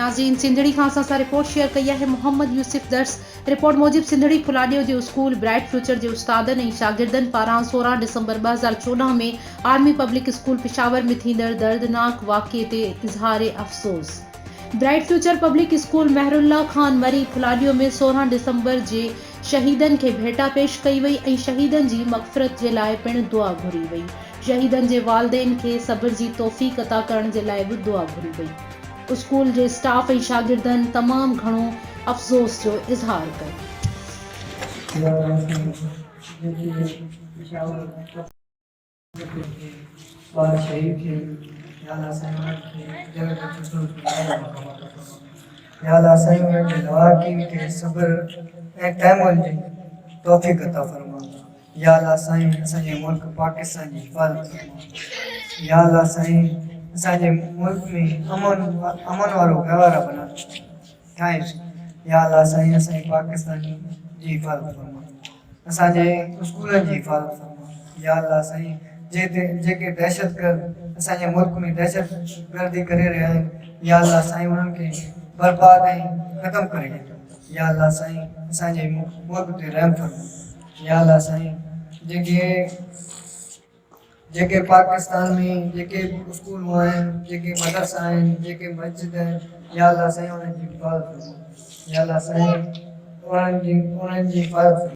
नाज़रीन सिंधड़ी खां असां रिपोर्ट शेयर कई है मोहम्मद यूसुफ दर्स। रिपोर्ट मूजिब सिंधड़ी फुलाडियो जो स्कूल ब्राइट फ्यूचर के उस्तादन और शागिर्दन पारां 16 दिसंबर 2014 में आर्मी पब्लिक स्कूल पिशावर में थींदड़ दर्दनाक वाक़े ते इज़हार अफ़सोस। Bright future public school Mehrullah Khan Marri Phuladiyo में 16 दिसंबर जे शहीदन के भेटा पेश कई वई और शहीदन की मग़फ़िरत के लिए पिण दुआ घुरी वई। शहीदन के वालिदैन के सब्र की तौफ़ीक़ अता करण के लिए भी दुआ घुरी वई। स्कूल के स्टाफ और शागिर्दन तमाम घणो अफ़सोस जो इज़हार तौफीक अता फरमा। या अल्लाह साईं असांजे मुल्क पाकिस्तान जी हिफ़ाज़त फरमा। या अल्लाह साईं असांजे मुल्क में अमन वारो व्यवहार बना ठाहे। या अल्लाह साईं असांजे पाकिस्तान जी हिफ़ाज़त फरमा, असांजे स्कूलनि जी हिफ़ाज़त फरमा। या अल्लाह साईं जेके दहशतगर्द असांजे मुल्क में दहशतगर्दी करे रहिया आहिनि, या अल्लाह साईं उन्हनि खे बर्बाद ऐं ख़तमु करे ॾे। या अल्लाह साईं असांजे मुल्क ते रहम फरमा। या अल्लाह साईं जेके पाकिस्तान में जेके स्कूल आहिनि, जेके मदरसा आहिनि, जेके मस्जिद आहिनि, या अल्लाह साईं उन्हनि जी हिफ़ाज़त फरमा। या अल्लाह साईं उन्हनि जी हिफ़ाज़त फरमा।